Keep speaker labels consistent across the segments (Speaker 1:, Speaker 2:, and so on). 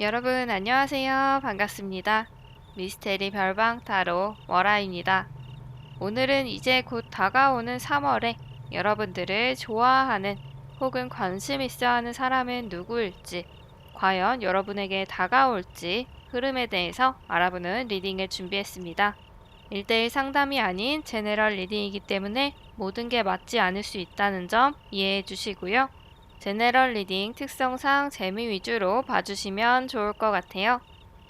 Speaker 1: 여러분 안녕하세요. 반갑습니다. 미스테리 별방 타로 월아입니다. 오늘은 이제 곧 다가오는 3월에 여러분들을 좋아하는 혹은 관심 있어 하는 사람은 누구일지, 과연 여러분에게 다가올지 흐름에 대해서 알아보는 리딩을 준비했습니다. 1대1 상담이 아닌 제너럴 리딩이기 때문에 모든 게 맞지 않을 수 있다는 점 이해해 주시고요. 제너럴 리딩 특성상 재미 위주로 봐주시면 좋을 것 같아요.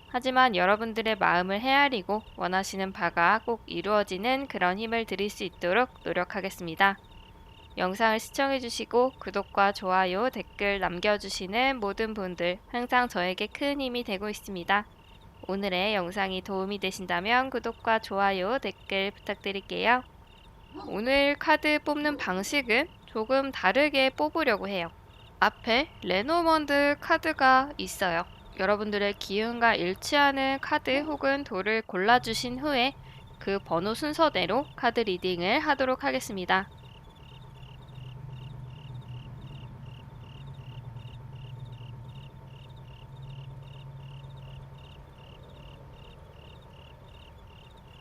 Speaker 1: 하지만 여러분들의 마음을 헤아리고 원하시는 바가 꼭 이루어지는 그런 힘을 드릴 수 있도록 노력하겠습니다. 영상을 시청해주시고 구독과 좋아요, 댓글 남겨주시는 모든 분들 항상 저에게 큰 힘이 되고 있습니다. 오늘의 영상이 도움이 되신다면 구독과 좋아요, 댓글 부탁드릴게요. 오늘 카드 뽑는 방식은 조금 다르게 뽑으려고 해요. 앞에 레노먼드 카드가 있어요. 여러분들의 기운과 일치하는 카드 혹은 돌을 골라주신 후에 그 번호 순서대로 카드 리딩을 하도록 하겠습니다.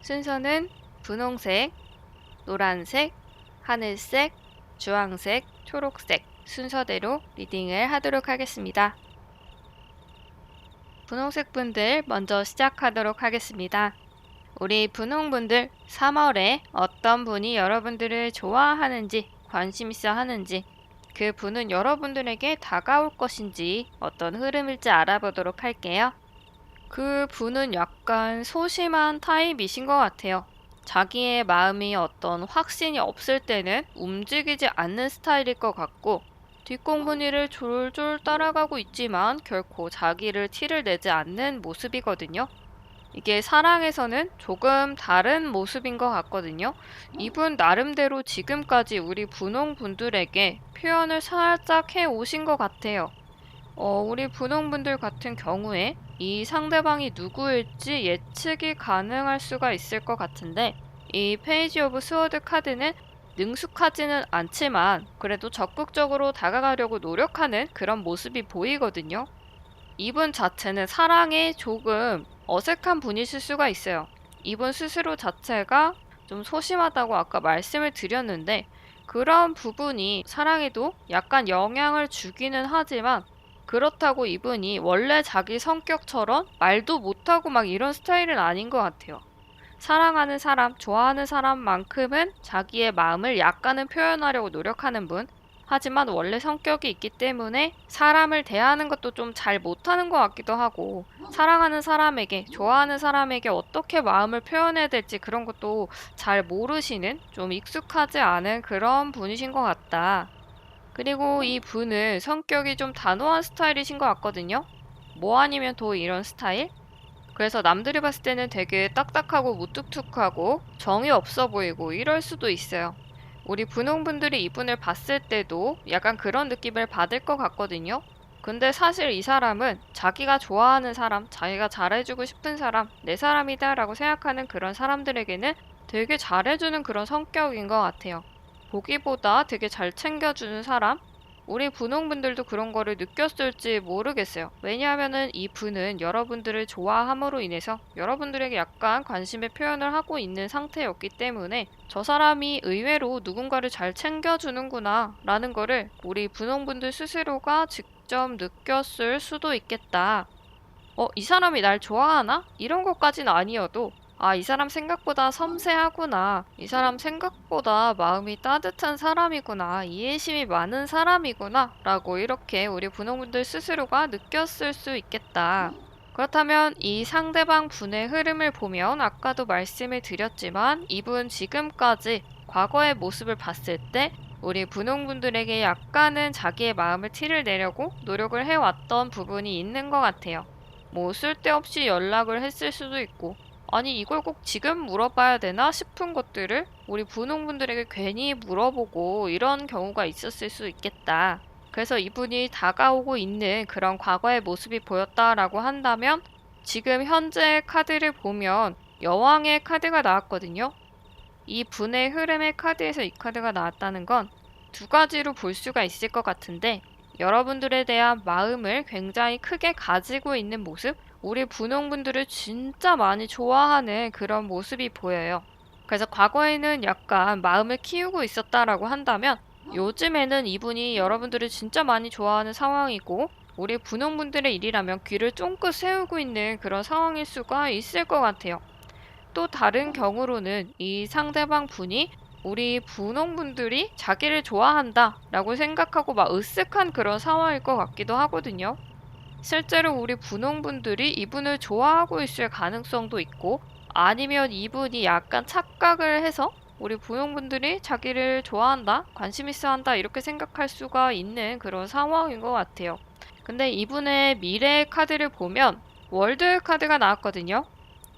Speaker 1: 순서는 분홍색, 노란색, 하늘색, 주황색, 초록색 순서대로 리딩을 하도록 하겠습니다. 분홍색 분들 먼저 시작하도록 하겠습니다. 우리 분홍분들 3월에 어떤 분이 여러분들을 좋아하는지, 관심 있어 하는지, 그 분은 여러분들에게 다가올 것인지 어떤 흐름일지 알아보도록 할게요. 그 분은 약간 소심한 타입이신 것 같아요. 자기의 마음이 어떤 확신이 없을 때는 움직이지 않는 스타일일 것 같고, 뒷공무니를 졸졸 따라가고 있지만 결코 자기를 티를 내지 않는 모습이거든요. 이게 사랑에서는 조금 다른 모습인 것 같거든요. 이분 나름대로 지금까지 우리 분홍분들에게 표현을 살짝 해 오신 것 같아요. 우리 분홍분들 같은 경우에 이 상대방이 누구일지 예측이 가능할 수가 있을 것 같은데, 이 페이지 오브 스워드 카드는 능숙하지는 않지만 그래도 적극적으로 다가가려고 노력하는 그런 모습이 보이거든요. 이분 자체는 사랑에 조금 어색한 분이실 수가 있어요. 이분 스스로 자체가 좀 소심하다고 아까 말씀을 드렸는데, 그런 부분이 사랑에도 약간 영향을 주기는 하지만, 그렇다고 이분이 원래 자기 성격처럼 말도 못하고 막 이런 스타일은 아닌 것 같아요. 사랑하는 사람, 좋아하는 사람만큼은 자기의 마음을 약간은 표현하려고 노력하는 분. 하지만 원래 성격이 있기 때문에 사람을 대하는 것도 좀 잘 못하는 것 같기도 하고, 사랑하는 사람에게, 좋아하는 사람에게 어떻게 마음을 표현해야 될지 그런 것도 잘 모르시는, 좀 익숙하지 않은 그런 분이신 것 같다. 그리고 이 분은 성격이 좀 단호한 스타일이신 것 같거든요. 뭐 아니면 또 이런 스타일? 그래서 남들이 봤을 때는 되게 딱딱하고 무뚝뚝하고 정이 없어 보이고 이럴 수도 있어요. 우리 분홍분들이 이분을 봤을 때도 약간 그런 느낌을 받을 것 같거든요. 근데 사실 이 사람은 자기가 좋아하는 사람, 자기가 잘해주고 싶은 사람, 내 사람이다 라고 생각하는 그런 사람들에게는 되게 잘해주는 그런 성격인 것 같아요. 보기보다 되게 잘 챙겨주는 사람? 우리 분홍분들도 그런 거를 느꼈을지 모르겠어요. 왜냐하면은 이 분은 여러분들을 좋아함으로 인해서 여러분들에게 약간 관심의 표현을 하고 있는 상태였기 때문에 저 사람이 의외로 누군가를 잘 챙겨주는구나 라는 거를 우리 분홍분들 스스로가 직접 느꼈을 수도 있겠다. 이 사람이 날 좋아하나? 이런 것까지는 아니어도, 아, 이 사람 생각보다 섬세하구나. 이 사람 생각보다 마음이 따뜻한 사람이구나. 이해심이 많은 사람이구나. 라고 이렇게 우리 분홍분들 스스로가 느꼈을 수 있겠다. 그렇다면 이 상대방 분의 흐름을 보면 아까도 말씀을 드렸지만 이분 지금까지 과거의 모습을 봤을 때 우리 분홍분들에게 약간은 자기의 마음을 티를 내려고 노력을 해왔던 부분이 있는 것 같아요. 뭐 쓸데없이 연락을 했을 수도 있고, 아니 이걸 꼭 지금 물어봐야 되나 싶은 것들을 우리 분홍분들에게 괜히 물어보고 이런 경우가 있었을 수 있겠다. 그래서 이분이 다가오고 있는 그런 과거의 모습이 보였다라고 한다면, 지금 현재 카드를 보면 여왕의 카드가 나왔거든요. 이 분의 흐름의 카드에서 이 카드가 나왔다는 건 두 가지로 볼 수가 있을 것 같은데, 여러분들에 대한 마음을 굉장히 크게 가지고 있는 모습, 우리 분홍분들을 진짜 많이 좋아하는 그런 모습이 보여요. 그래서 과거에는 약간 마음을 키우고 있었다라고 한다면 요즘에는 이분이 여러분들을 진짜 많이 좋아하는 상황이고 우리 분홍분들의 일이라면 귀를 쫑긋 세우고 있는 그런 상황일 수가 있을 것 같아요. 또 다른 경우로는 이 상대방 분이 우리 분홍분들이 자기를 좋아한다 라고 생각하고 막 으쓱한 그런 상황일 것 같기도 하거든요. 실제로 우리 분홍분들이 이분을 좋아하고 있을 가능성도 있고 아니면 이분이 약간 착각을 해서 우리 분홍분들이 자기를 좋아한다, 관심 있어 한다 이렇게 생각할 수가 있는 그런 상황인 것 같아요. 근데 이분의 미래 카드를 보면 월드 카드가 나왔거든요.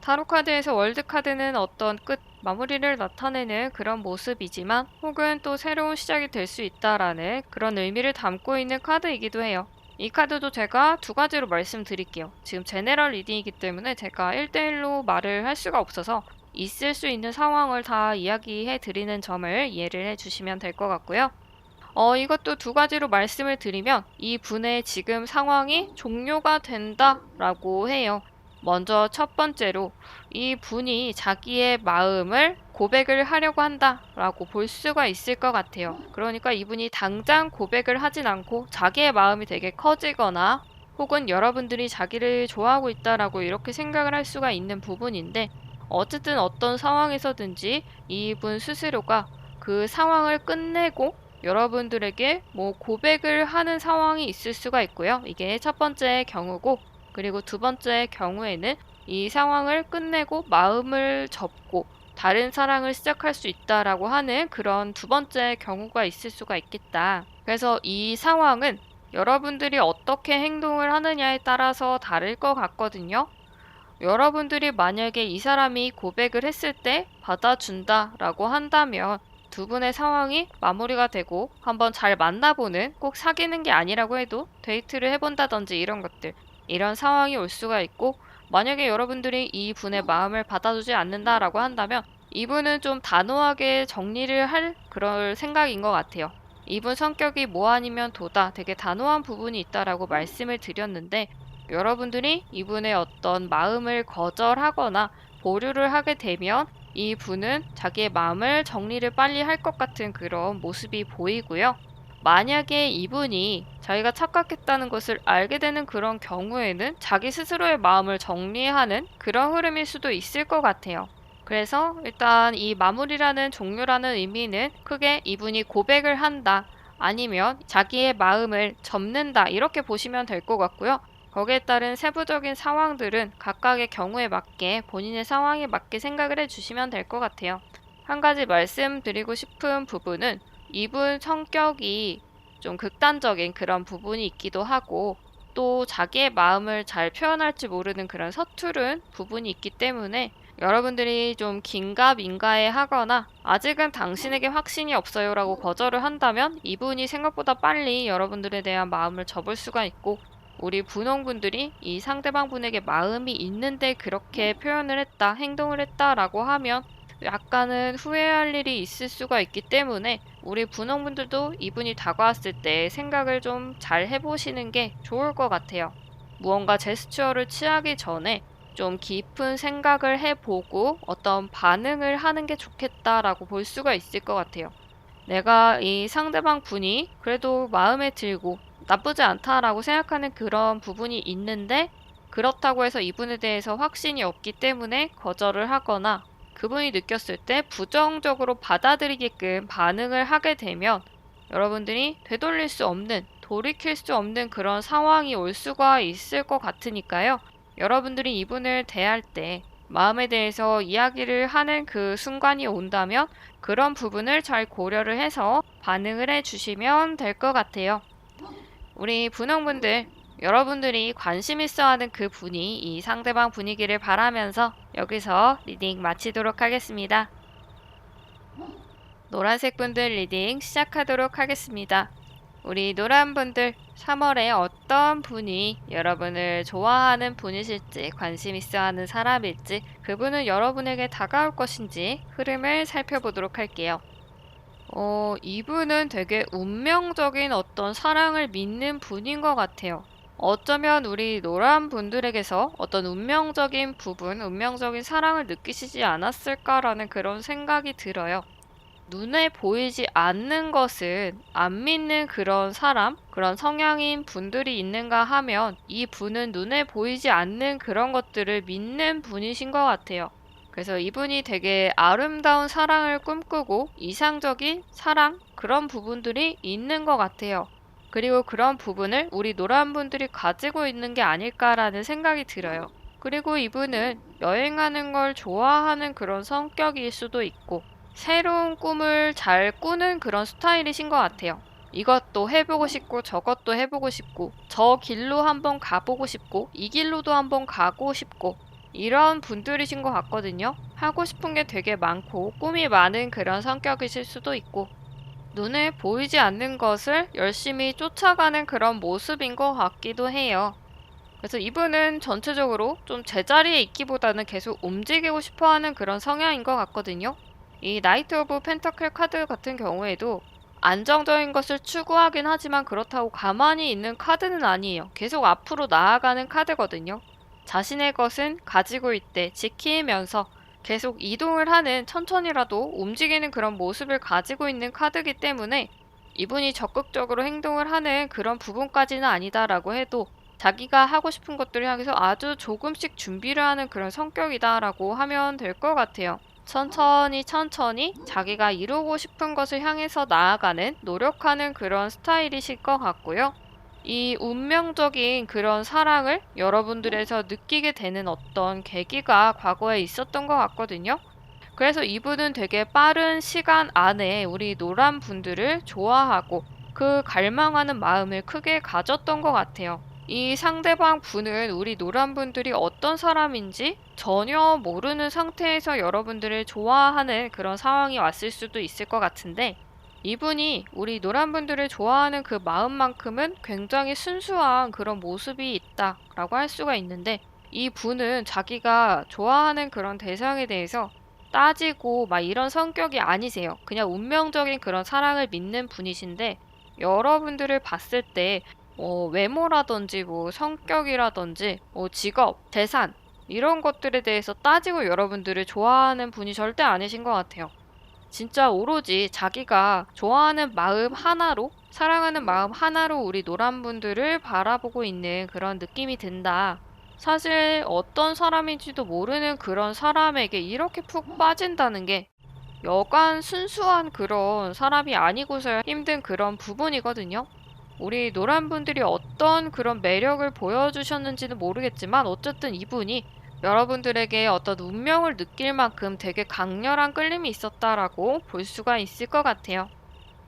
Speaker 1: 타로 카드에서 월드 카드는 어떤 끝, 마무리를 나타내는 그런 모습이지만 혹은 또 새로운 시작이 될 수 있다라는 그런 의미를 담고 있는 카드이기도 해요. 이 카드도 제가 두 가지로 말씀드릴게요. 지금 제네럴 리딩이기 때문에 제가 1대1로 말을 할 수가 없어서 있을 수 있는 상황을 다 이야기해 드리는 점을 이해를 해 주시면 될 것 같고요. 이것도 두 가지로 말씀을 드리면 이 분의 지금 상황이 종료가 된다라고 해요. 먼저 첫 번째로 이 분이 자기의 마음을 고백을 하려고 한다라고 볼 수가 있을 것 같아요. 그러니까 이분이 당장 고백을 하진 않고 자기의 마음이 되게 커지거나 혹은 여러분들이 자기를 좋아하고 있다라고 이렇게 생각을 할 수가 있는 부분인데 어쨌든 어떤 상황에서든지 이분 스스로가 그 상황을 끝내고 여러분들에게 뭐 고백을 하는 상황이 있을 수가 있고요. 이게 첫 번째 경우고 그리고 두 번째 경우에는 이 상황을 끝내고 마음을 접고 다른 사랑을 시작할 수 있다라고 하는 그런 두 번째 경우가 있을 수가 있겠다. 그래서 이 상황은 여러분들이 어떻게 행동을 하느냐에 따라서 다를 것 같거든요. 여러분들이 만약에 이 사람이 고백을 했을 때 받아준다라고 한다면 두 분의 상황이 마무리가 되고 한번 잘 만나보는 꼭 사귀는 게 아니라고 해도 데이트를 해본다든지 이런 것들 이런 상황이 올 수가 있고 만약에 여러분들이 이 분의 마음을 받아주지 않는다라고 한다면 이분은 좀 단호하게 정리를 할 그럴 생각인 것 같아요. 이분 성격이 뭐 아니면 도다 되게 단호한 부분이 있다라고 말씀을 드렸는데 여러분들이 이분의 어떤 마음을 거절하거나 보류를 하게 되면 이 분은 자기의 마음을 정리를 빨리 할 것 같은 그런 모습이 보이고요. 만약에 이분이 자기가 착각했다는 것을 알게 되는 그런 경우에는 자기 스스로의 마음을 정리하는 그런 흐름일 수도 있을 것 같아요. 그래서 일단 이 마무리라는 종료라는 의미는 크게 이분이 고백을 한다 아니면 자기의 마음을 접는다 이렇게 보시면 될 것 같고요. 거기에 따른 세부적인 상황들은 각각의 경우에 맞게 본인의 상황에 맞게 생각을 해주시면 될 것 같아요. 한 가지 말씀드리고 싶은 부분은 이분 성격이 좀 극단적인 그런 부분이 있기도 하고 또 자기의 마음을 잘 표현할지 모르는 그런 서투른 부분이 있기 때문에 여러분들이 좀 긴가민가해 하거나 아직은 당신에게 확신이 없어요 라고 거절을 한다면 이분이 생각보다 빨리 여러분들에 대한 마음을 접을 수가 있고 우리 분홍분들이 이 상대방 분에게 마음이 있는데 그렇게 표현을 했다, 행동을 했다라고 하면 약간은 후회할 일이 있을 수가 있기 때문에 우리 분홍분들도 이분이 다가왔을 때 생각을 좀 잘 해보시는 게 좋을 것 같아요. 무언가 제스처를 취하기 전에 좀 깊은 생각을 해보고 어떤 반응을 하는 게 좋겠다라고 볼 수가 있을 것 같아요. 내가 이 상대방 분이 그래도 마음에 들고 나쁘지 않다라고 생각하는 그런 부분이 있는데 그렇다고 해서 이분에 대해서 확신이 없기 때문에 거절을 하거나 그분이 느꼈을 때 부정적으로 받아들이게끔 반응을 하게 되면 여러분들이 되돌릴 수 없는, 돌이킬 수 없는 그런 상황이 올 수가 있을 것 같으니까요. 여러분들이 이분을 대할 때 마음에 대해서 이야기를 하는 그 순간이 온다면 그런 부분을 잘 고려를 해서 반응을 해주시면 될 것 같아요. 우리 분홍분들, 여러분들이 관심 있어 하는 그 분이 이 상대방 분위기를 바라면서 여기서 리딩 마치도록 하겠습니다. 노란색 분들 리딩 시작하도록 하겠습니다. 우리 노란분들 3월에 어떤 분이 여러분을 좋아하는 분이실지 관심 있어 하는 사람일지 그분은 여러분에게 다가올 것인지 흐름을 살펴보도록 할게요. 이분은 되게 운명적인 어떤 사랑을 믿는 분인 것 같아요. 어쩌면 우리 노란 분들에게서 어떤 운명적인 부분, 운명적인 사랑을 느끼시지 않았을까라는 그런 생각이 들어요. 눈에 보이지 않는 것은 안 믿는 그런 사람, 그런 성향인 분들이 있는가 하면 이 분은 눈에 보이지 않는 그런 것들을 믿는 분이신 것 같아요. 그래서 이분이 되게 아름다운 사랑을 꿈꾸고 이상적인 사랑, 그런 부분들이 있는 것 같아요. 그리고 그런 부분을 우리 노란 분들이 가지고 있는 게 아닐까라는 생각이 들어요. 그리고 이분은 여행하는 걸 좋아하는 그런 성격일 수도 있고, 새로운 꿈을 잘 꾸는 그런 스타일이신 것 같아요. 이것도 해보고 싶고 저것도 해보고 싶고 저 길로 한번 가보고 싶고 이 길로도 한번 가고 싶고 이런 분들이신 것 같거든요. 하고 싶은 게 되게 많고 꿈이 많은 그런 성격이실 수도 있고 눈에 보이지 않는 것을 열심히 쫓아가는 그런 모습인 것 같기도 해요. 그래서 이분은 전체적으로 좀 제자리에 있기보다는 계속 움직이고 싶어 하는 그런 성향인 것 같거든요. 이 나이트 오브 펜타클 카드 같은 경우에도 안정적인 것을 추구하긴 하지만 그렇다고 가만히 있는 카드는 아니에요. 계속 앞으로 나아가는 카드거든요. 자신의 것은 가지고 있되 지키면서 계속 이동을 하는 천천히라도 움직이는 그런 모습을 가지고 있는 카드이기 때문에 이분이 적극적으로 행동을 하는 그런 부분까지는 아니다라고 해도 자기가 하고 싶은 것들을 향해서 아주 조금씩 준비를 하는 그런 성격이다라고 하면 될 것 같아요. 천천히 천천히 자기가 이루고 싶은 것을 향해서 나아가는, 노력하는 그런 스타일이실 것 같고요. 이 운명적인 그런 사랑을 여러분들에서 느끼게 되는 어떤 계기가 과거에 있었던 것 같거든요. 그래서 이분은 되게 빠른 시간 안에 우리 노란 분들을 좋아하고 그 갈망하는 마음을 크게 가졌던 것 같아요. 이 상대방 분은 우리 노란 분들이 어떤 사람인지 전혀 모르는 상태에서 여러분들을 좋아하는 그런 상황이 왔을 수도 있을 것 같은데 이분이 우리 노란 분들을 좋아하는 그 마음만큼은 굉장히 순수한 그런 모습이 있다라고 할 수가 있는데 이 분은 자기가 좋아하는 그런 대상에 대해서 따지고 막 이런 성격이 아니세요. 그냥 운명적인 그런 사랑을 믿는 분이신데 여러분들을 봤을 때 외모라든지 뭐 성격이라든지 뭐 직업, 재산 이런 것들에 대해서 따지고 여러분들을 좋아하는 분이 절대 아니신 것 같아요. 진짜 오로지 자기가 좋아하는 마음 하나로, 사랑하는 마음 하나로 우리 노란 분들을 바라보고 있는 그런 느낌이 든다. 사실 어떤 사람인지도 모르는 그런 사람에게 이렇게 푹 빠진다는 게 여간 순수한 그런 사람이 아니고서야 힘든 그런 부분이거든요. 우리 노란 분들이 어떤 그런 매력을 보여주셨는지는 모르겠지만 어쨌든 이분이 여러분들에게 어떤 운명을 느낄 만큼 되게 강렬한 끌림이 있었다라고 볼 수가 있을 것 같아요.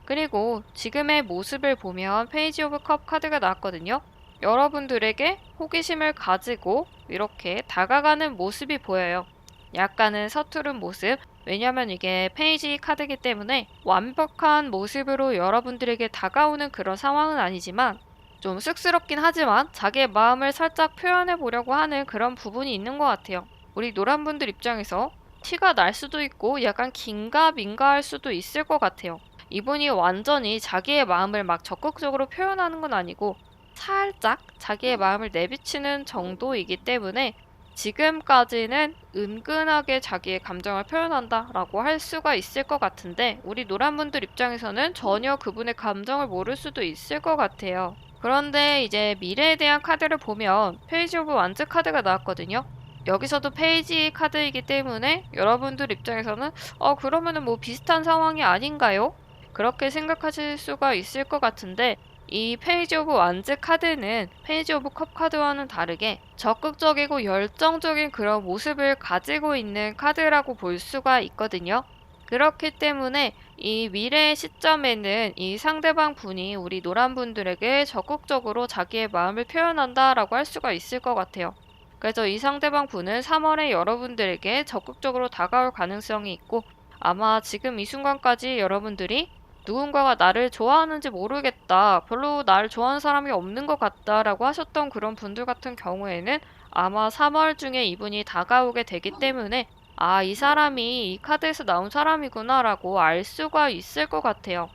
Speaker 1: 그리고 지금의 모습을 보면 페이지 오브 컵 카드가 나왔거든요. 여러분들에게 호기심을 가지고 이렇게 다가가는 모습이 보여요. 약간은 서투른 모습. 왜냐면 이게 페이지 카드이기 때문에 완벽한 모습으로 여러분들에게 다가오는 그런 상황은 아니지만 좀 쑥스럽긴 하지만 자기의 마음을 살짝 표현해 보려고 하는 그런 부분이 있는 것 같아요. 우리 노란분들 입장에서 티가 날 수도 있고 약간 긴가민가할 수도 있을 것 같아요. 이분이 완전히 자기의 마음을 막 적극적으로 표현하는 건 아니고 살짝 자기의 마음을 내비치는 정도이기 때문에 지금까지는 은근하게 자기의 감정을 표현한다라고 할 수가 있을 것 같은데 우리 노란분들 입장에서는 전혀 그분의 감정을 모를 수도 있을 것 같아요. 그런데 이제 미래에 대한 카드를 보면 페이지 오브 완즈 카드가 나왔거든요. 여기서도 페이지 카드이기 때문에 여러분들 입장에서는 그러면은 뭐 비슷한 상황이 아닌가요? 그렇게 생각하실 수가 있을 것 같은데 이 페이지 오브 완즈 카드는 페이지 오브 컵 카드와는 다르게 적극적이고 열정적인 그런 모습을 가지고 있는 카드라고 볼 수가 있거든요. 그렇기 때문에 이 미래의 시점에는 이 상대방 분이 우리 노란 분들에게 적극적으로 자기의 마음을 표현한다라고 할 수가 있을 것 같아요. 그래서 이 상대방 분은 3월에 여러분들에게 적극적으로 다가올 가능성이 있고 아마 지금 이 순간까지 여러분들이 누군가가 나를 좋아하는지 모르겠다, 별로 나를 좋아하는 사람이 없는 것 같다라고 하셨던 그런 분들 같은 경우에는 아마 3월 중에 이분이 다가오게 되기 때문에 아, 이 사람이 이 카드에서 나온 사람이구나라고 알 수가 있을 것 같아요.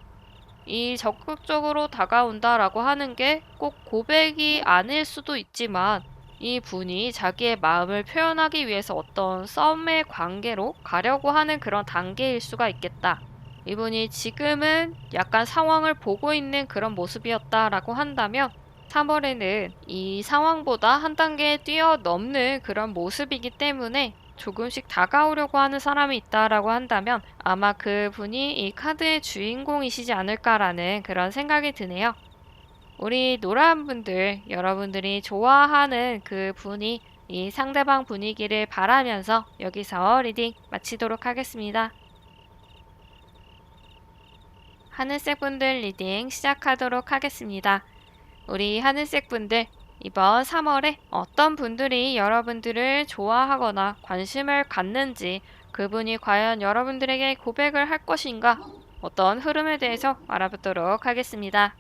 Speaker 1: 이 적극적으로 다가온다라고 하는 게 꼭 고백이 아닐 수도 있지만 이 분이 자기의 마음을 표현하기 위해서 어떤 썸의 관계로 가려고 하는 그런 단계일 수가 있겠다. 이분이 지금은 약간 상황을 보고 있는 그런 모습이었다라고 한다면 3월에는 이 상황보다 한 단계 뛰어넘는 그런 모습이기 때문에 조금씩 다가오려고 하는 사람이 있다라고 한다면 아마 그분이 이 카드의 주인공이시지 않을까라는 그런 생각이 드네요. 우리 노란 분들, 여러분들이 좋아하는 그 분이 이 상대방 분위기를 바라면서 여기서 리딩 마치도록 하겠습니다. 하늘색 분들 리딩 시작하도록 하겠습니다. 우리 하늘색 분들, 이번 3월에 어떤 분들이 여러분들을 좋아하거나 관심을 갖는지, 그분이 과연 여러분들에게 고백을 할 것인가, 어떤 흐름에 대해서 알아보도록 하겠습니다.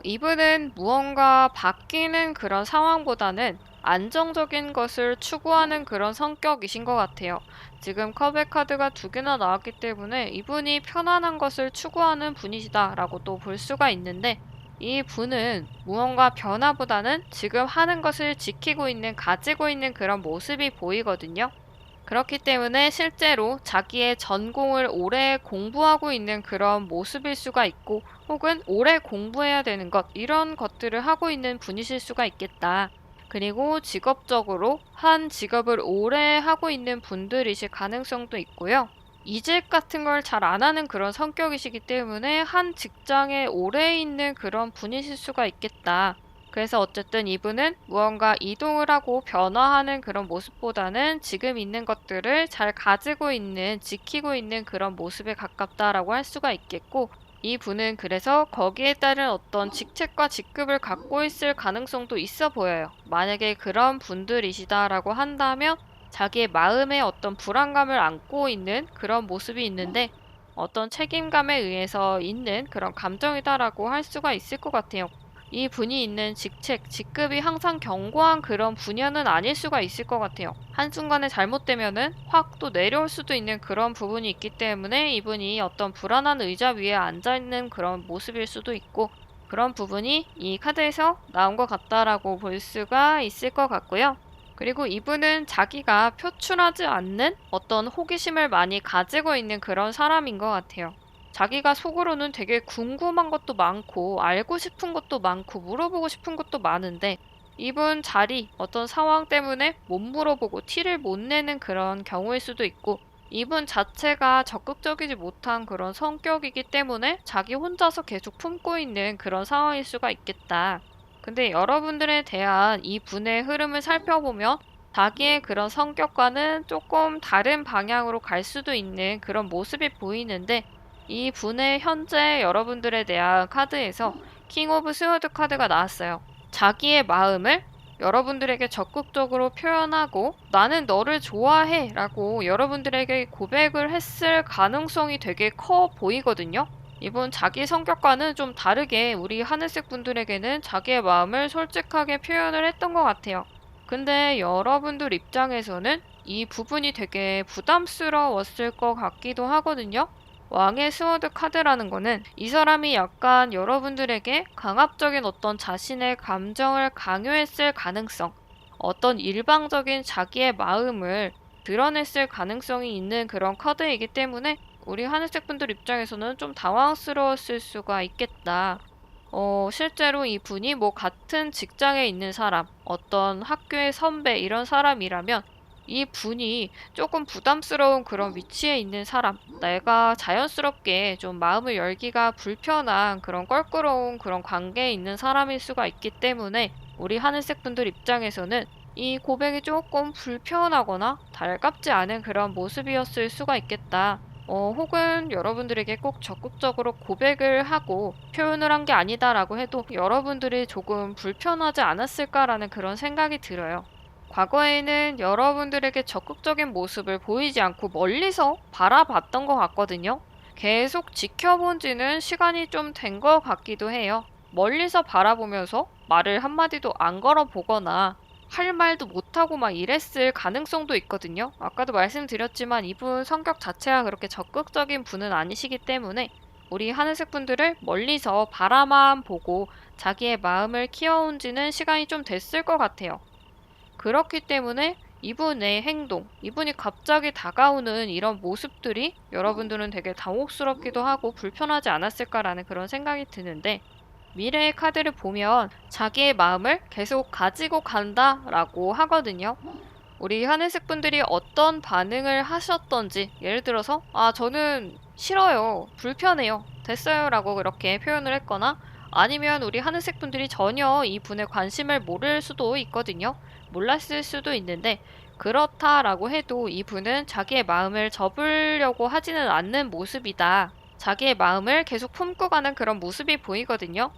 Speaker 1: 이분은 무언가 바뀌는 그런 상황보다는 안정적인 것을 추구하는 그런 성격이신 것 같아요. 지금 컵의 카드가 2개나 나왔기 때문에 이분이 편안한 것을 추구하는 분이시다라고 또 볼 수가 있는데, 이 분은 무언가 변화보다는 지금 하는 것을 지키고 있는, 가지고 있는 그런 모습이 보이거든요. 그렇기 때문에 실제로 자기의 전공을 오래 공부하고 있는 그런 모습일 수가 있고, 혹은 오래 공부해야 되는 것, 이런 것들을 하고 있는 분이실 수가 있겠다. 그리고 직업적으로 한 직업을 오래 하고 있는 분들이실 가능성도 있고요. 이직 같은 걸 잘 안 하는 그런 성격이시기 때문에 한 직장에 오래 있는 그런 분이실 수가 있겠다. 그래서 어쨌든 이분은 무언가 이동을 하고 변화하는 그런 모습보다는 지금 있는 것들을 잘 가지고 있는, 지키고 있는 그런 모습에 가깝다라고 할 수가 있겠고, 이 분은 그래서 거기에 따른 어떤 직책과 직급을 갖고 있을 가능성도 있어 보여요. 만약에 그런 분들이시다라고 한다면 자기의 마음에 어떤 불안감을 안고 있는 그런 모습이 있는데, 어떤 책임감에 의해서 있는 그런 감정이다라고 할 수가 있을 것 같아요. 이 분이 있는 직책, 직급이 항상 견고한 그런 분야는 아닐 수가 있을 것 같아요. 한순간에 잘못되면은 확 또 내려올 수도 있는 그런 부분이 있기 때문에 이분이 어떤 불안한 의자 위에 앉아있는 그런 모습일 수도 있고, 그런 부분이 이 카드에서 나온 것 같다라고 볼 수가 있을 것 같고요. 그리고 이분은 자기가 표출하지 않는 어떤 호기심을 많이 가지고 있는 그런 사람인 것 같아요. 자기가 속으로는 되게 궁금한 것도 많고, 알고 싶은 것도 많고, 물어보고 싶은 것도 많은데, 이분 자리, 어떤 상황 때문에 못 물어보고 티를 못 내는 그런 경우일 수도 있고, 이분 자체가 적극적이지 못한 그런 성격이기 때문에 자기 혼자서 계속 품고 있는 그런 상황일 수가 있겠다. 근데 여러분들에 대한 이 분의 흐름을 살펴보면 자기의 그런 성격과는 조금 다른 방향으로 갈 수도 있는 그런 모습이 보이는데, 이 분의 현재 여러분들에 대한 카드에서 킹 오브 스워드 카드가 나왔어요. 자기의 마음을 여러분들에게 적극적으로 표현하고 나는 너를 좋아해 라고 여러분들에게 고백을 했을 가능성이 되게 커 보이거든요. 이분 자기 성격과는 좀 다르게 우리 하늘색 분들에게는 자기의 마음을 솔직하게 표현을 했던 것 같아요. 근데 여러분들 입장에서는 이 부분이 되게 부담스러웠을 것 같기도 하거든요. 왕의 스워드 카드라는 거는 이 사람이 약간 여러분들에게 강압적인 어떤 자신의 감정을 강요했을 가능성, 어떤 일방적인 자기의 마음을 드러냈을 가능성이 있는 그런 카드이기 때문에 우리 하늘색 분들 입장에서는 좀 당황스러웠을 수가 있겠다. 실제로 이 분이 뭐 같은 직장에 있는 사람, 어떤 학교의 선배 이런 사람이라면 이 분이 조금 부담스러운 그런 위치에 있는 사람, 내가 자연스럽게 좀 마음을 열기가 불편한 그런 껄끄러운 그런 관계에 있는 사람일 수가 있기 때문에 우리 하늘색 분들 입장에서는 이 고백이 조금 불편하거나 달갑지 않은 그런 모습이었을 수가 있겠다. 혹은 여러분들에게 꼭 적극적으로 고백을 하고 표현을 한 게 아니다라고 해도 여러분들이 조금 불편하지 않았을까라는 그런 생각이 들어요. 과거에는 여러분들에게 적극적인 모습을 보이지 않고 멀리서 바라봤던 것 같거든요. 계속 지켜본 지는 시간이 좀 된 것 같기도 해요. 멀리서 바라보면서 말을 한마디도 안 걸어보거나 할 말도 못하고 막 이랬을 가능성도 있거든요. 아까도 말씀드렸지만 이분 성격 자체가 그렇게 적극적인 분은 아니시기 때문에 우리 하늘색 분들을 멀리서 바라만 보고 자기의 마음을 키워온 지는 시간이 좀 됐을 것 같아요. 그렇기 때문에 이분의 행동, 이분이 갑자기 다가오는 이런 모습들이 여러분들은 되게 당혹스럽기도 하고 불편하지 않았을까라는 그런 생각이 드는데, 미래의 카드를 보면 자기의 마음을 계속 가지고 간다라고 하거든요. 우리 하늘색 분들이 어떤 반응을 하셨던지, 예를 들어서 저는 싫어요, 불편해요, 됐어요 라고 그렇게 표현을 했거나, 아니면 우리 하늘색 분들이 전혀 이 분의 관심을 모를 수도 있거든요. 몰랐을 수도 있는데, 그렇다라고 해도 이 분은 자기의 마음을 접으려고 하지는 않는 모습이다. 자기의 마음을 계속 품고 가는 그런 모습이 보이거든요.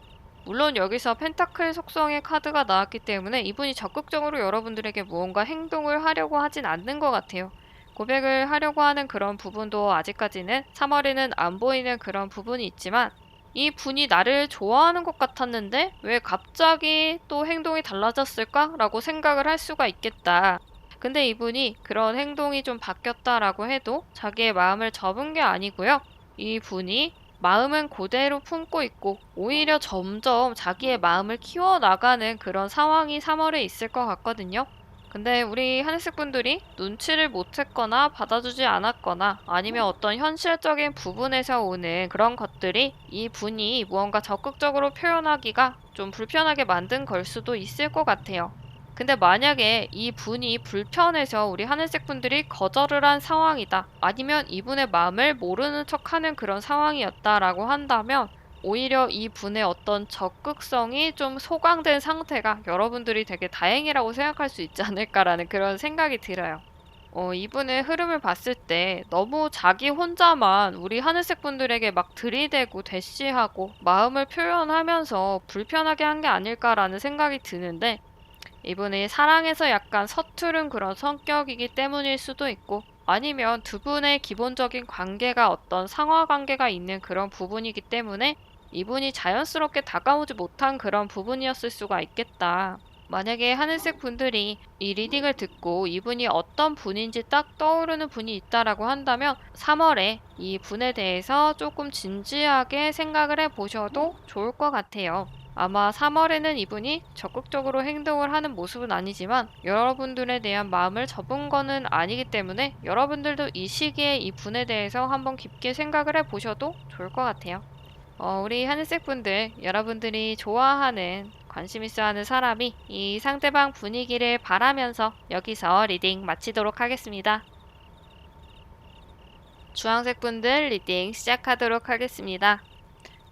Speaker 1: 물론 여기서 펜타클 속성의 카드가 나왔기 때문에 이분이 적극적으로 여러분들에게 무언가 행동을 하려고 하진 않는 것 같아요. 고백을 하려고 하는 그런 부분도 아직까지는 3월에는 안 보이는 그런 부분이 있지만, 이 분이 나를 좋아하는 것 같았는데 왜 갑자기 또 행동이 달라졌을까? 라고 생각을 할 수가 있겠다. 근데 이분이 그런 행동이 좀 바뀌었다라고 해도 자기의 마음을 접은 게 아니고요. 이 분이 마음은 그대로 품고 있고 오히려 점점 자기의 마음을 키워나가는 그런 상황이 3월에 있을 것 같거든요. 근데 우리 하늘색 분들이 눈치를 못했거나 받아주지 않았거나 아니면 어떤 현실적인 부분에서 오는 그런 것들이 이 분이 무언가 적극적으로 표현하기가 좀 불편하게 만든 걸 수도 있을 것 같아요. 근데 만약에 이 분이 불편해서 우리 하늘색 분들이 거절을 한 상황이다. 아니면 이분의 마음을 모르는 척하는 그런 상황이었다라고 한다면 오히려 이 분의 어떤 적극성이 좀 소강된 상태가 여러분들이 되게 다행이라고 생각할 수 있지 않을까라는 그런 생각이 들어요. 이분의 흐름을 봤을 때 너무 자기 혼자만 우리 하늘색 분들에게 막 들이대고 대시하고 마음을 표현하면서 불편하게 한 게 아닐까라는 생각이 드는데, 이분이 사랑에서 약간 서투른 그런 성격이기 때문일 수도 있고, 아니면 두 분의 기본적인 관계가 어떤 상하 관계가 있는 그런 부분이기 때문에 이분이 자연스럽게 다가오지 못한 그런 부분이었을 수가 있겠다. 만약에 하늘색 분들이 이 리딩을 듣고 이분이 어떤 분인지 딱 떠오르는 분이 있다라고 한다면 3월에 이 분에 대해서 조금 진지하게 생각을 해보셔도 좋을 것 같아요. 아마 3월에는 이분이 적극적으로 행동을 하는 모습은 아니지만 여러분들에 대한 마음을 접은 거는 아니기 때문에 여러분들도 이 시기에 이 분에 대해서 한번 깊게 생각을 해보셔도 좋을 것 같아요. 우리 하늘색 분들, 여러분들이 좋아하는, 관심 있어 하는 사람이 이 상대방 분위기를 바라면서 여기서 리딩 마치도록 하겠습니다. 주황색 분들 리딩 시작하도록 하겠습니다.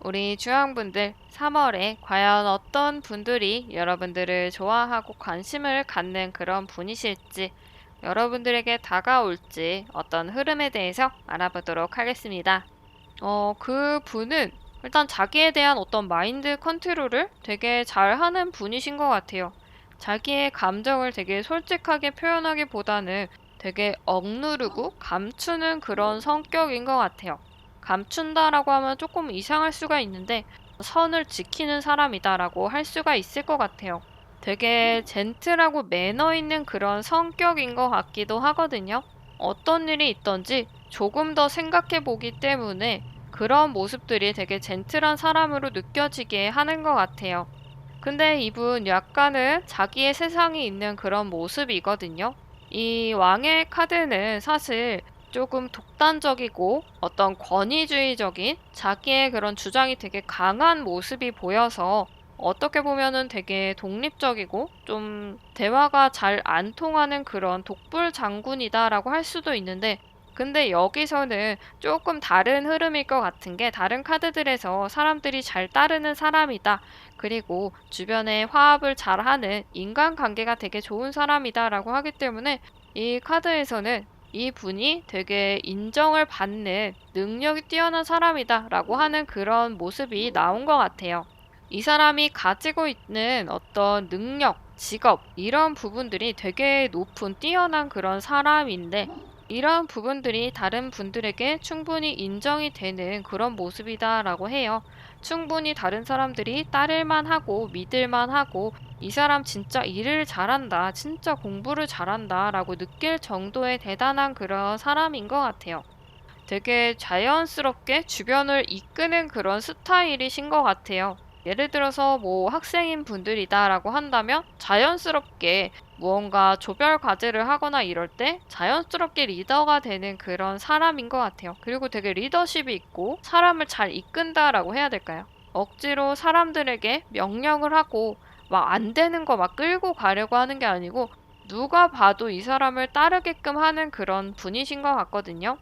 Speaker 1: 우리 주황분들, 3월에 과연 어떤 분들이 여러분들을 좋아하고 관심을 갖는 그런 분이실지, 여러분들에게 다가올지 어떤 흐름에 대해서 알아보도록 하겠습니다. 그 분은 일단 자기에 대한 어떤 마인드 컨트롤을 되게 잘하는 분이신 것 같아요. 자기의 감정을 되게 솔직하게 표현하기보다는 되게 억누르고 감추는 그런 성격인 것 같아요. 감춘다라고 하면 조금 이상할 수가 있는데 선을 지키는 사람이다라고 할 수가 있을 것 같아요. 되게 젠틀하고 매너 있는 그런 성격인 것 같기도 하거든요. 어떤 일이 있던지 조금 더 생각해 보기 때문에 그런 모습들이 되게 젠틀한 사람으로 느껴지게 하는 것 같아요. 근데 이분 약간은 자기의 세상이 있는 그런 모습이거든요. 이 왕의 카드는 사실 조금 독단적이고 어떤 권위주의적인 자기의 그런 주장이 되게 강한 모습이 보여서 어떻게 보면은 되게 독립적이고 좀 대화가 잘 안 통하는 그런 독불 장군이다라고 할 수도 있는데, 근데 여기서는 조금 다른 흐름일 것 같은 게 다른 카드들에서 사람들이 잘 따르는 사람이다. 그리고 주변에 화합을 잘하는 인간관계가 되게 좋은 사람이다라고 하기 때문에 이 카드에서는 이 분이 되게 인정을 받는 능력이 뛰어난 사람이다라고 하는 그런 모습이 나온 것 같아요. 이 사람이 가지고 있는 어떤 능력, 직업, 이런 부분들이 되게 높은 뛰어난 그런 사람인데, 이런 부분들이 다른 분들에게 충분히 인정이 되는 그런 모습이다라고 해요. 충분히 다른 사람들이 따를만 하고 믿을만 하고 이 사람 진짜 일을 잘한다, 진짜 공부를 잘한다 라고 느낄 정도의 대단한 그런 사람인 것 같아요. 되게 자연스럽게 주변을 이끄는 그런 스타일이신 것 같아요. 예를 들어서 뭐 학생인 분들이다라고 한다면 자연스럽게 무언가 조별 과제를 하거나 이럴 때 자연스럽게 리더가 되는 그런 사람인 것 같아요. 그리고 되게 리더십이 있고 사람을 잘 이끈다라고 해야 될까요? 억지로 사람들에게 명령을 하고 막 안 되는 거 막 끌고 가려고 하는 게 아니고 누가 봐도 이 사람을 따르게끔 하는 그런 분이신 것 같거든요.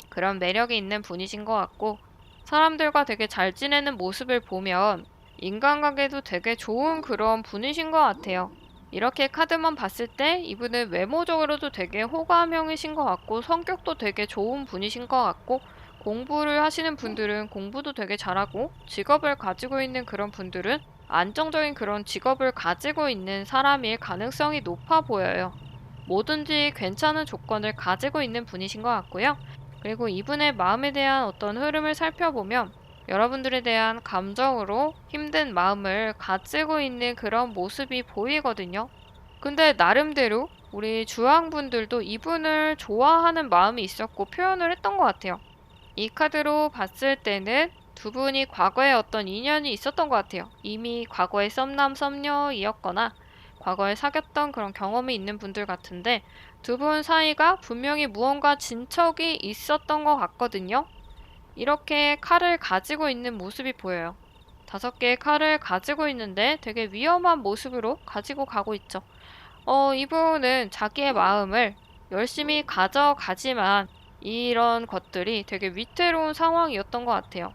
Speaker 1: 그런 매력이 있는 분이신 것 같고 사람들과 되게 잘 지내는 모습을 보면 인간관계도 되게 좋은 그런 분이신 것 같아요. 이렇게 카드만 봤을 때 이분은 외모적으로도 되게 호감형이신 것 같고 성격도 되게 좋은 분이신 것 같고 공부를 하시는 분들은 공부도 되게 잘하고 직업을 가지고 있는 그런 분들은 안정적인 그런 직업을 가지고 있는 사람일 가능성이 높아 보여요. 뭐든지 괜찮은 조건을 가지고 있는 분이신 것 같고요. 그리고 이분의 마음에 대한 어떤 흐름을 살펴보면 여러분들에 대한 감정으로 힘든 마음을 가지고 있는 그런 모습이 보이거든요. 근데 나름대로 우리 주황분들도 이분을 좋아하는 마음이 있었고 표현을 했던 것 같아요. 이 카드로 봤을 때는 두 분이 과거에 어떤 인연이 있었던 것 같아요. 이미 과거에 썸남 썸녀이었거나 과거에 사귀었던 그런 경험이 있는 분들 같은데 두 분 사이가 분명히 무언가 진척이 있었던 것 같거든요. 이렇게 칼을 가지고 있는 모습이 보여요. 5개의 칼을 가지고 있는데 되게 위험한 모습으로 가지고 가고 있죠. 이분은 자기의 마음을 열심히 가져가지만 이런 것들이 되게 위태로운 상황이었던 것 같아요.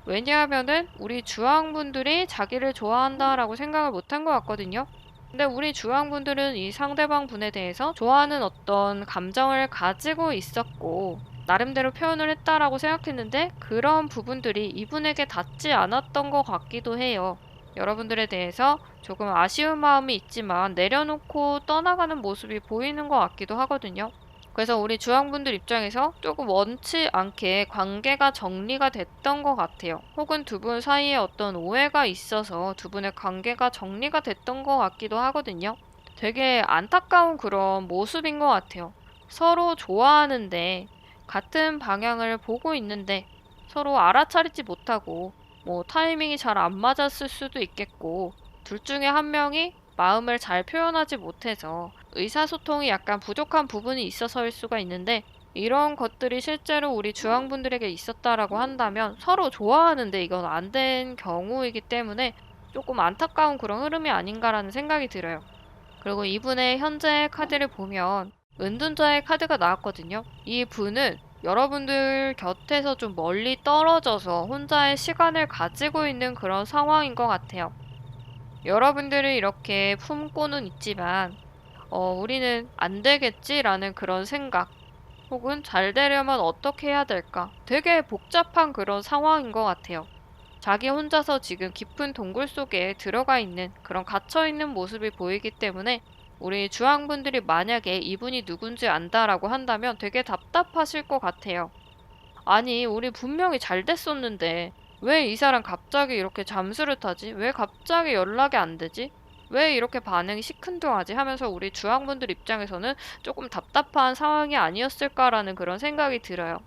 Speaker 1: 왜냐하면은 우리 주황분들이 자기를 좋아한다라고 생각을 못한 것 같거든요. 근데 우리 주황분들은 이 상대방 분에 대해서 좋아하는 어떤 감정을 가지고 있었고 나름대로 표현을 했다라고 생각했는데 그런 부분들이 이분에게 닿지 않았던 것 같기도 해요. 여러분들에 대해서 조금 아쉬운 마음이 있지만 내려놓고 떠나가는 모습이 보이는 것 같기도 하거든요. 그래서 우리 주황분들 입장에서 조금 원치 않게 관계가 정리가 됐던 것 같아요. 혹은 두 분 사이에 어떤 오해가 있어서 두 분의 관계가 정리가 됐던 것 같기도 하거든요. 되게 안타까운 그런 모습인 것 같아요. 서로 좋아하는데 같은 방향을 보고 있는데 서로 알아차리지 못하고 뭐 타이밍이 잘 안 맞았을 수도 있겠고 둘 중에 한 명이 마음을 잘 표현하지 못해서 의사소통이 약간 부족한 부분이 있어서일 수가 있는데 이런 것들이 실제로 우리 주황분들에게 있었다라고 한다면 서로 좋아하는데 이건 안 된 경우이기 때문에 조금 안타까운 그런 흐름이 아닌가라는 생각이 들어요. 그리고 이분의 현재 카드를 보면 은둔자의 카드가 나왔거든요. 이 분은 여러분들 곁에서 좀 멀리 떨어져서 혼자의 시간을 가지고 있는 그런 상황인 것 같아요. 여러분들을 이렇게 품고는 있지만 우리는 안 되겠지라는 그런 생각 혹은 잘 되려면 어떻게 해야 될까? 되게 복잡한 그런 상황인 것 같아요. 자기 혼자서 지금 깊은 동굴 속에 들어가 있는 그런 갇혀 있는 모습이 보이기 때문에 우리 주황분들이 만약에 이분이 누군지 안다라고 한다면 되게 답답하실 것 같아요. 아니, 우리 분명히 잘 됐었는데 왜 이 사람 갑자기 이렇게 잠수를 타지? 왜 갑자기 연락이 안 되지? 왜 이렇게 반응이 시큰둥하지? 하면서 우리 주황분들 입장에서는 조금 답답한 상황이 아니었을까라는 그런 생각이 들어요.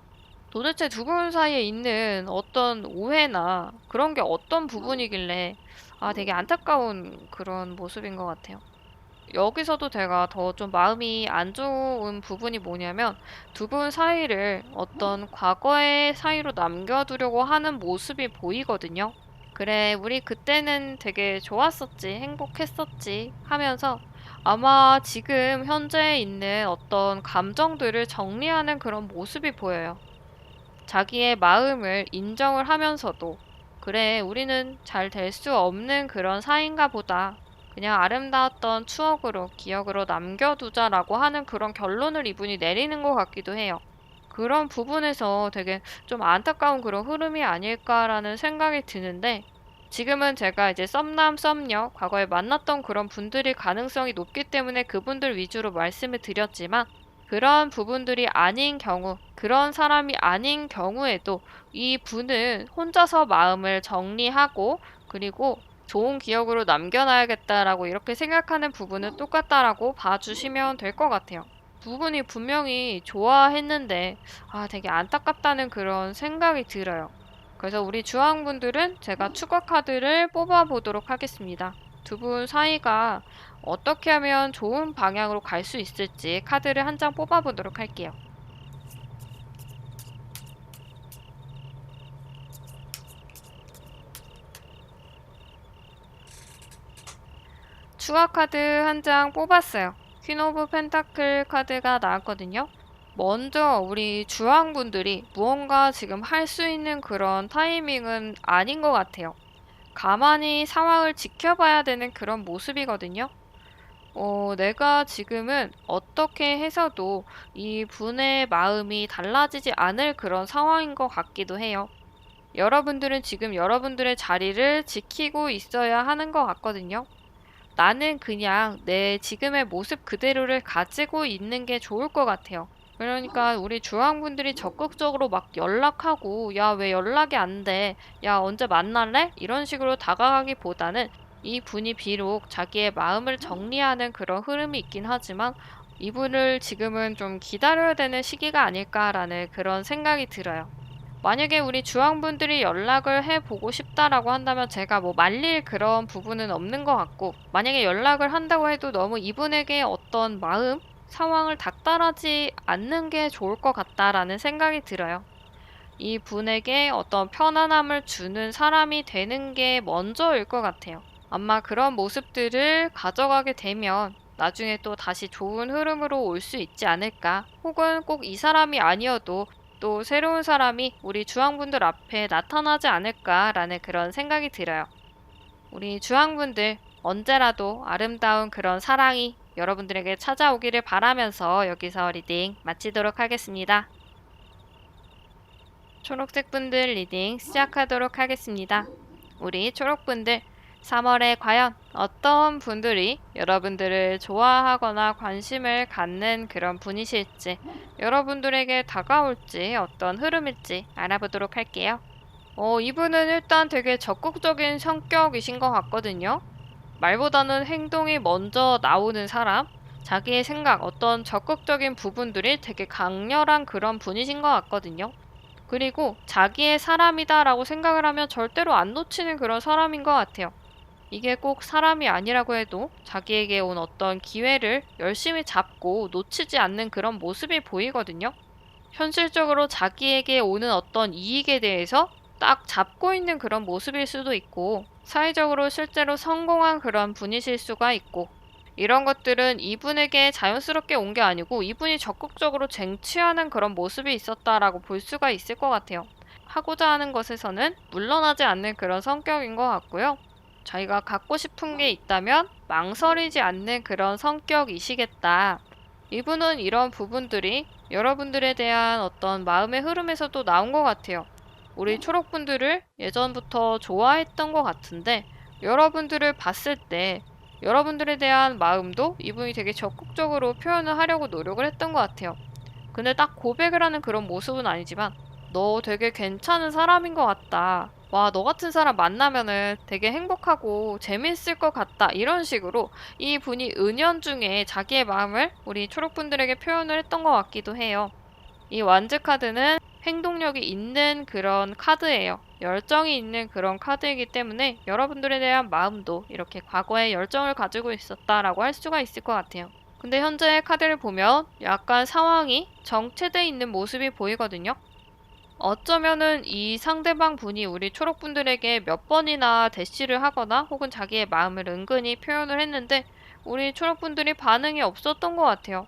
Speaker 1: 도대체 두 분 사이에 있는 어떤 오해나 그런 게 어떤 부분이길래 되게 안타까운 그런 모습인 것 같아요. 여기서도 제가 더 좀 마음이 안 좋은 부분이 뭐냐면 두 분 사이를 어떤 과거의 사이로 남겨두려고 하는 모습이 보이거든요. 그래, 우리 그때는 되게 좋았었지, 행복했었지 하면서 아마 지금 현재 있는 어떤 감정들을 정리하는 그런 모습이 보여요. 자기의 마음을 인정을 하면서도 그래, 우리는 잘 될 수 없는 그런 사이인가 보다. 그냥 아름다웠던 추억으로, 기억으로 남겨두자라고 하는 그런 결론을 이분이 내리는 것 같기도 해요. 그런 부분에서 되게 좀 안타까운 그런 흐름이 아닐까라는 생각이 드는데, 지금은 제가 이제 썸남, 썸녀, 과거에 만났던 그런 분들이 가능성이 높기 때문에 그분들 위주로 말씀을 드렸지만, 그런 부분들이 아닌 경우, 그런 사람이 아닌 경우에도 이 분은 혼자서 마음을 정리하고, 그리고 좋은 기억으로 남겨놔야겠다라고 이렇게 생각하는 부분은 똑같다라고 봐주시면 될 것 같아요. 두 분이 분명히 좋아했는데 되게 안타깝다는 그런 생각이 들어요. 그래서 우리 주황분들은 제가 추가 카드를 뽑아보도록 하겠습니다. 두 분 사이가 어떻게 하면 좋은 방향으로 갈 수 있을지 카드를 한 장 뽑아보도록 할게요. 추가 카드 한 장 뽑았어요. 퀸 오브 펜타클 카드가 나왔거든요. 먼저 우리 주황분들이 무언가 지금 할 수 있는 그런 타이밍은 아닌 것 같아요. 가만히 상황을 지켜봐야 되는 그런 모습이거든요. 내가 지금은 어떻게 해서도 이 분의 마음이 달라지지 않을 그런 상황인 것 같기도 해요. 여러분들은 지금 여러분들의 자리를 지키고 있어야 하는 것 같거든요. 나는 그냥 내 지금의 모습 그대로를 가지고 있는 게 좋을 것 같아요. 그러니까 우리 주황분들이 적극적으로 막 연락하고, 야, 왜 연락이 안 돼? 야, 언제 만날래? 이런 식으로 다가가기보다는 이 분이 비록 자기의 마음을 정리하는 그런 흐름이 있긴 하지만 이분을 지금은 좀 기다려야 되는 시기가 아닐까라는 그런 생각이 들어요. 만약에 우리 주황분들이 연락을 해보고 싶다라고 한다면 제가 뭐 말릴 그런 부분은 없는 것 같고, 만약에 연락을 한다고 해도 너무 이분에게 어떤 마음, 상황을 닥달하지 않는 게 좋을 것 같다라는 생각이 들어요. 이 분에게 어떤 편안함을 주는 사람이 되는 게 먼저일 것 같아요. 아마 그런 모습들을 가져가게 되면 나중에 또 다시 좋은 흐름으로 올 수 있지 않을까. 혹은 꼭 이 사람이 아니어도 또 새로운 사람이 우리 주황분들 앞에 나타나지 않을까라는 그런 생각이 들어요. 우리 주황분들 언제라도 아름다운 그런 사랑이 여러분들에게 찾아오기를 바라면서 여기서 리딩 마치도록 하겠습니다. 초록색 분들 리딩 시작하도록 하겠습니다. 우리 초록분들 3월에 과연 어떤 분들이 여러분들을 좋아하거나 관심을 갖는 그런 분이실지, 여러분들에게 다가올지 어떤 흐름일지 알아보도록 할게요. 이분은 일단 되게 적극적인 성격이신 것 같거든요. 말보다는 행동이 먼저 나오는 사람, 자기의 생각, 어떤 적극적인 부분들이 되게 강렬한 그런 분이신 것 같거든요. 그리고 자기의 사람이다라고 생각을 하면 절대로 안 놓치는 그런 사람인 것 같아요. 이게 꼭 사람이 아니라고 해도 자기에게 온 어떤 기회를 열심히 잡고 놓치지 않는 그런 모습이 보이거든요. 현실적으로 자기에게 오는 어떤 이익에 대해서 딱 잡고 있는 그런 모습일 수도 있고, 사회적으로 실제로 성공한 그런 분이실 수가 있고, 이런 것들은 이분에게 자연스럽게 온 게 아니고 이분이 적극적으로 쟁취하는 그런 모습이 있었다라고 볼 수가 있을 것 같아요. 하고자 하는 것에서는 물러나지 않는 그런 성격인 것 같고요. 자기가 갖고 싶은 게 있다면 망설이지 않는 그런 성격이시겠다. 이분은 이런 부분들이 여러분들에 대한 어떤 마음의 흐름에서도 나온 것 같아요. 우리 초록분들을 예전부터 좋아했던 것 같은데, 여러분들을 봤을 때 여러분들에 대한 마음도 이분이 되게 적극적으로 표현을 하려고 노력을 했던 것 같아요. 근데 딱 고백을 하는 그런 모습은 아니지만, 너 되게 괜찮은 사람인 것 같다. 와, 너 같은 사람 만나면은 되게 행복하고 재밌을 것 같다. 이런 식으로 이 분이 은연중에 자기의 마음을 우리 초록분들에게 표현을 했던 것 같기도 해요. 이 완즈 카드는 행동력이 있는 그런 카드예요. 열정이 있는 그런 카드이기 때문에 여러분들에 대한 마음도 이렇게 과거에 열정을 가지고 있었다라고 할 수가 있을 것 같아요. 근데 현재 카드를 보면 약간 상황이 정체돼 있는 모습이 보이거든요. 어쩌면은 이 상대방 분이 우리 초록분들에게 몇 번이나 대시를 하거나 혹은 자기의 마음을 은근히 표현을 했는데 우리 초록분들이 반응이 없었던 것 같아요.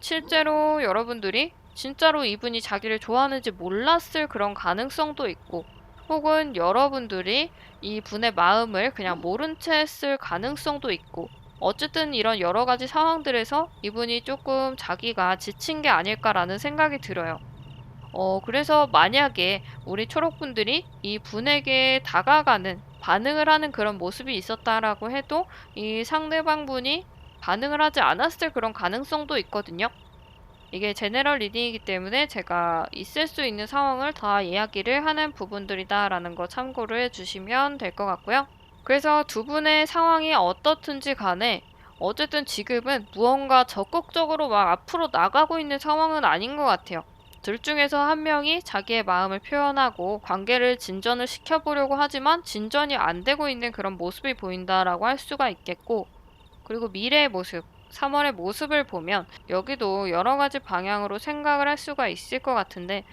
Speaker 1: 실제로 여러분들이 진짜로 이분이 자기를 좋아하는지 몰랐을 그런 가능성도 있고, 혹은 여러분들이 이 분의 마음을 그냥 모른 채 했을 가능성도 있고, 어쨌든 이런 여러 가지 상황들에서 이분이 조금 자기가 지친 게 아닐까라는 생각이 들어요. 그래서 만약에 우리 초록분들이 이 분에게 다가가는 반응을 하는 그런 모습이 있었다라고 해도 이 상대방 분이 반응을 하지 않았을 그런 가능성도 있거든요. 이게 제너럴 리딩이기 때문에 제가 있을 수 있는 상황을 다 이야기를 하는 부분들이다라는 거 참고를 해주시면 될 것 같고요. 그래서 두 분의 상황이 어떻든지 간에 어쨌든 지금은 무언가 적극적으로 막 앞으로 나가고 있는 상황은 아닌 것 같아요. 둘 중에서 한 명이 자기의 마음을 표현하고 관계를 진전을 시켜보려고 하지만 진전이 안 되고 있는 그런 모습이 보인다라고 할 수가 있겠고, 그리고 미래의 모습, 3월의 모습을 보면 여기도 여러 가지 방향으로 생각을 할 수가 있을 것 같은데,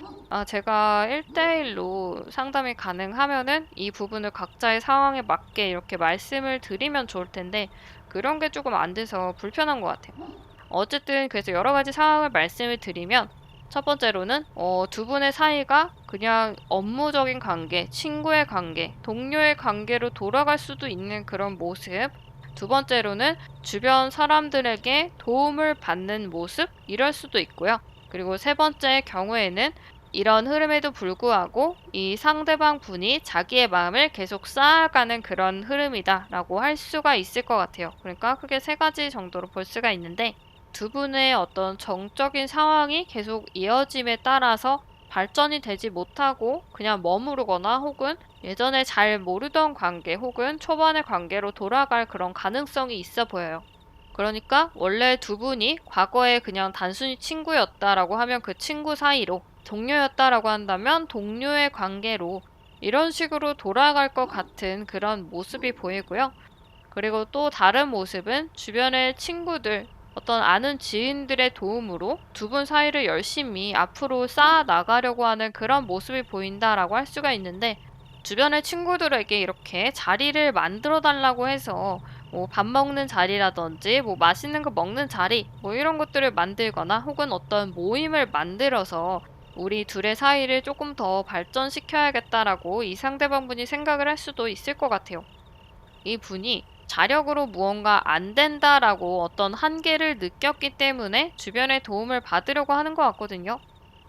Speaker 1: 제가 1대1로 상담이 가능하면은 이 부분을 각자의 상황에 맞게 이렇게 말씀을 드리면 좋을 텐데, 그런 게 조금 안 돼서 불편한 것 같아요. 어쨌든 그래서 여러 가지 상황을 말씀을 드리면, 첫 번째로는 두 분의 사이가 그냥 업무적인 관계, 친구의 관계, 동료의 관계로 돌아갈 수도 있는 그런 모습. 두 번째로는 주변 사람들에게 도움을 받는 모습, 이럴 수도 있고요. 그리고 세 번째 경우에는 이런 흐름에도 불구하고 이 상대방 분이 자기의 마음을 계속 쌓아가는 그런 흐름이다라고 할 수가 있을 것 같아요. 그러니까 크게 세 가지 정도로 볼 수가 있는데, 두 분의 어떤 정적인 상황이 계속 이어짐에 따라서 발전이 되지 못하고 그냥 머무르거나 혹은 예전에 잘 모르던 관계 혹은 초반의 관계로 돌아갈 그런 가능성이 있어 보여요. 그러니까 원래 두 분이 과거에 그냥 단순히 친구였다라고 하면 그 친구 사이로, 동료였다라고 한다면 동료의 관계로 이런 식으로 돌아갈 것 같은 그런 모습이 보이고요. 그리고 또 다른 모습은 주변의 친구들, 어떤 아는 지인들의 도움으로 두 분 사이를 열심히 앞으로 쌓아 나가려고 하는 그런 모습이 보인다라고 할 수가 있는데, 주변의 친구들에게 이렇게 자리를 만들어 달라고 해서 뭐 밥 먹는 자리라든지 뭐 맛있는 거 먹는 자리 뭐 이런 것들을 만들거나 혹은 어떤 모임을 만들어서 우리 둘의 사이를 조금 더 발전시켜야겠다라고 이 상대방 분이 생각을 할 수도 있을 것 같아요. 이 분이 자력으로 무언가 안 된다라고 어떤 한계를 느꼈기 때문에 주변의 도움을 받으려고 하는 것 같거든요.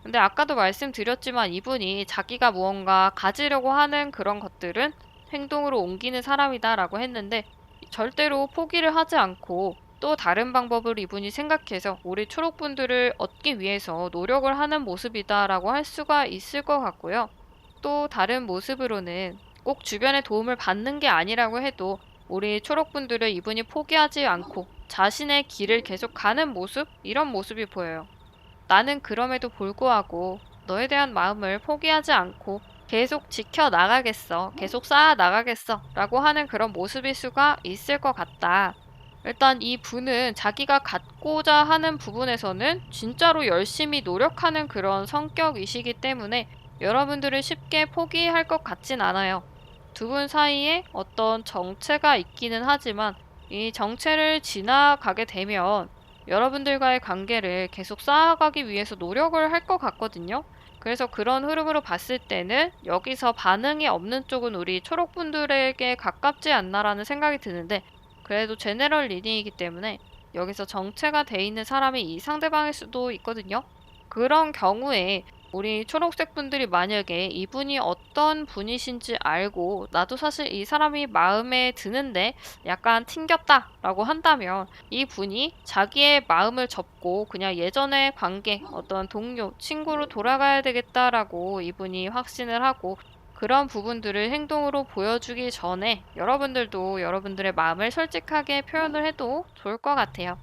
Speaker 1: 근데 아까도 말씀드렸지만 이분이 자기가 무언가 가지려고 하는 그런 것들은 행동으로 옮기는 사람이다라고 했는데, 절대로 포기를 하지 않고 또 다른 방법을 이분이 생각해서 우리 초록분들을 얻기 위해서 노력을 하는 모습이다라고 할 수가 있을 것 같고요. 또 다른 모습으로는 꼭 주변의 도움을 받는 게 아니라고 해도 우리 초록분들을 이분이 포기하지 않고 자신의 길을 계속 가는 모습? 이런 모습이 보여요. 나는 그럼에도 불구하고 너에 대한 마음을 포기하지 않고 계속 지켜나가겠어. 계속 쌓아나가겠어. 라고 하는 그런 모습일 수가 있을 것 같다. 일단 이 분은 자기가 갖고자 하는 부분에서는 진짜로 열심히 노력하는 그런 성격이시기 때문에 여러분들을 쉽게 포기할 것 같진 않아요. 두 분 사이에 어떤 정체가 있기는 하지만 이 정체를 지나가게 되면 여러분들과의 관계를 계속 쌓아가기 위해서 노력을 할 것 같거든요. 그래서 그런 흐름으로 봤을 때는 여기서 반응이 없는 쪽은 우리 초록분들에게 가깝지 않나라는 생각이 드는데, 그래도 제네럴 리딩이기 때문에 여기서 정체가 돼 있는 사람이 이 상대방일 수도 있거든요. 그런 경우에 우리 초록색 분들이 만약에 이분이 어떤 분이신지 알고 나도 사실 이 사람이 마음에 드는데 약간 튕겼다라고 한다면 이 분이 자기의 마음을 접고 그냥 예전의 관계, 어떤 동료, 친구로 돌아가야 되겠다라고 이분이 확신을 하고 그런 부분들을 행동으로 보여주기 전에 여러분들도 여러분들의 마음을 솔직하게 표현을 해도 좋을 것 같아요.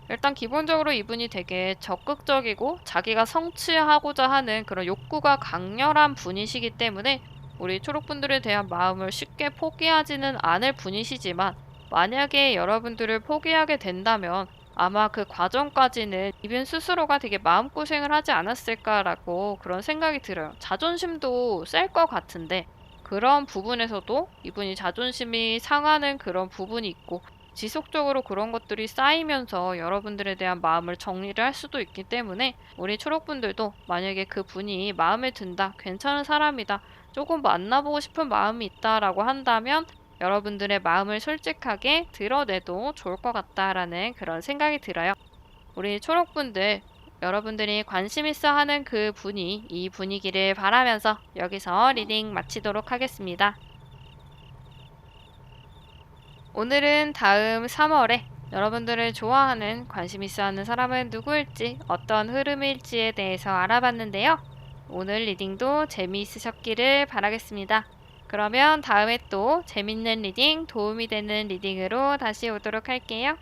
Speaker 1: 일단 기본적으로 이분이 되게 적극적이고 자기가 성취하고자 하는 그런 욕구가 강렬한 분이시기 때문에 우리 초록분들에 대한 마음을 쉽게 포기하지는 않을 분이시지만, 만약에 여러분들을 포기하게 된다면 아마 그 과정까지는 이분 스스로가 되게 마음고생을 하지 않았을까라고 그런 생각이 들어요. 자존심도 셀 것 같은데 그런 부분에서도 이분이 자존심이 상하는 그런 부분이 있고, 지속적으로 그런 것들이 쌓이면서 여러분들에 대한 마음을 정리를 할 수도 있기 때문에 우리 초록분들도 만약에 그 분이 마음에 든다, 괜찮은 사람이다, 조금 만나보고 싶은 마음이 있다라고 한다면 여러분들의 마음을 솔직하게 드러내도 좋을 것 같다라는 그런 생각이 들어요. 우리 초록분들, 여러분들이 관심 있어 하는 그 분이 이 분위기를 바라면서 여기서 리딩 마치도록 하겠습니다. 오늘은 다음 3월에 여러분들을 좋아하는, 관심 있어 하는 사람은 누구일지, 어떤 흐름일지에 대해서 알아봤는데요. 오늘 리딩도 재미있으셨기를 바라겠습니다. 그러면 다음에 또 재밌는 리딩, 도움이 되는 리딩으로 다시 오도록 할게요.